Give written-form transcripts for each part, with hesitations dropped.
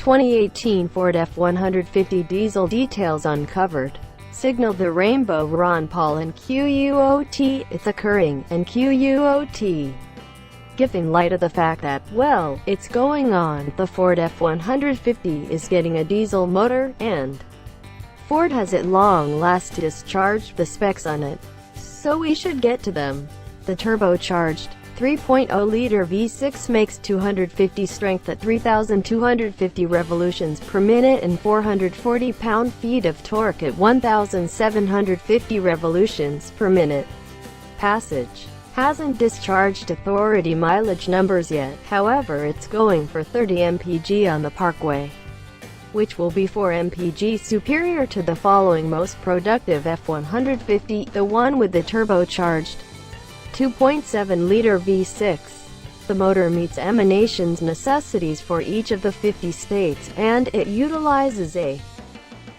2018 Ford F-150 diesel details uncovered. Signal the rainbow. Ron Paul and QUOT, it's occurring, and QUOT. Giving light of the fact that, well, it's going on. The Ford F-150 is getting a diesel motor, and Ford has at long last discharged the specs on it. So we should get to them. The turbocharged 3.0-liter V6 makes 250 strength at 3,250 revolutions per minute and 440 pound-feet of torque at 1,750 revolutions per minute. Passage hasn't discharged authority mileage numbers yet, however it's going for 30 mpg on the parkway, which will be 4 mpg superior to the following most productive F-150, the one with the turbocharged 2.7-liter V6. The motor meets emanations necessities for each of the 50 states, and it utilizes a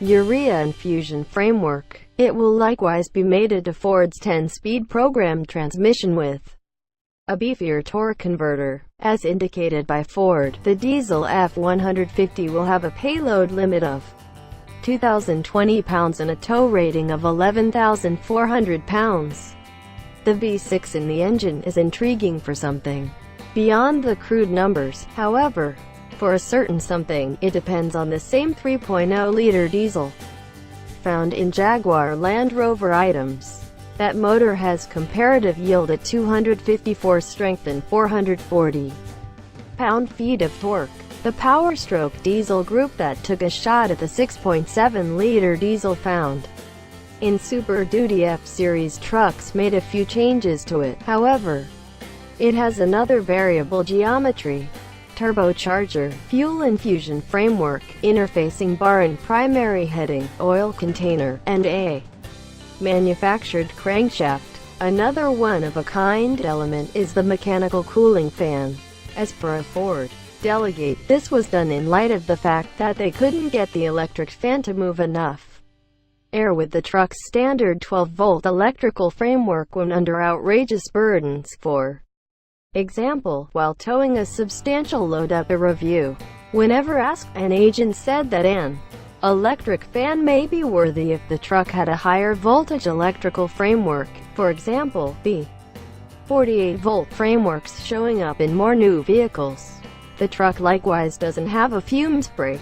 urea-infusion framework. It will likewise be mated to Ford's 10-speed programmed transmission with a beefier torque converter. As indicated by Ford, the diesel F-150 will have a payload limit of 2,020 pounds and a tow rating of 11,400 pounds. The V6 in the engine is intriguing for something beyond the crude numbers, however. For a certain something, it depends on the same 3.0-liter diesel found in Jaguar Land Rover items. That motor has comparative yield at 254 strength and 440 pound-feet of torque. The Power Stroke diesel group that took a shot at the 6.7-liter diesel found in Super Duty F-Series trucks made a few changes to it. However, it has another variable geometry: turbocharger, fuel infusion framework, interfacing bar and primary heading, oil container, and a manufactured crankshaft. Another one-of-a-kind element is the mechanical cooling fan. As for a Ford Delegate, this was done in light of the fact that they couldn't get the electric fan to move enough air with the truck's standard 12-volt electrical framework when under outrageous burdens, for example, while towing a substantial load up a review. Whenever asked, an agent said that an electric fan may be worthy if the truck had a higher voltage electrical framework, for example, the 48-volt frameworks showing up in more new vehicles. The truck likewise doesn't have a fumes brake.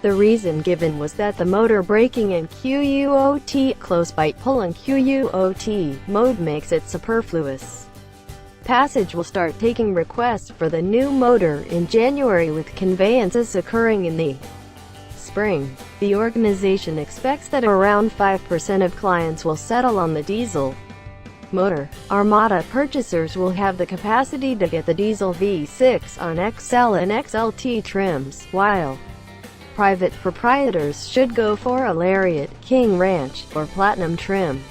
The reason given was that the motor braking in QUOT close by pull and QUOT mode makes it superfluous. Passage will start taking requests for the new motor in January, with conveyances occurring in the spring. The organization expects that around 5% of clients will settle on the diesel motor. Armada purchasers will have the capacity to get the diesel V6 on XL and XLT trims, while private proprietors should go for a Lariat, King Ranch, or Platinum trim.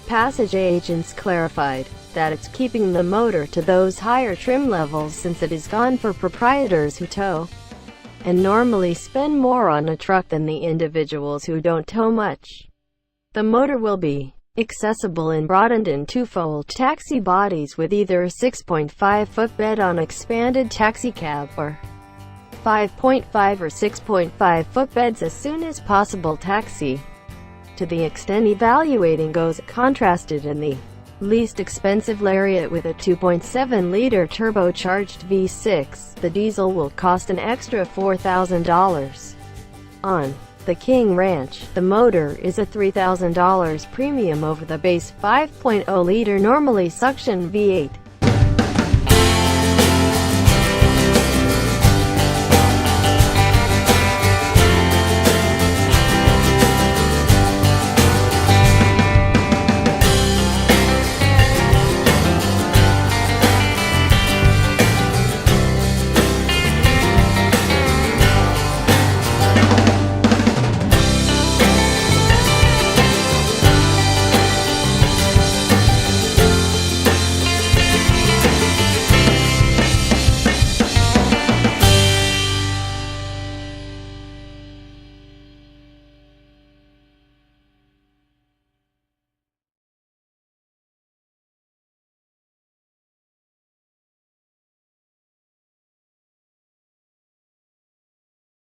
Passage agents clarified that it's keeping the motor to those higher trim levels since it is gone for proprietors who tow and normally spend more on a truck than the individuals who don't tow much. The motor will be accessible in broadened and two-fold taxi bodies with either a 6.5-foot bed-on expanded taxi cab or 5.5 or 6.5-foot beds as soon as possible taxi. To the extent evaluating goes, contrasted in the least expensive Lariat with a 2.7-liter turbocharged V6, the diesel will cost an extra $4,000. On the King Ranch, the motor is a $3,000 premium over the base 5.0-liter normally suction V8.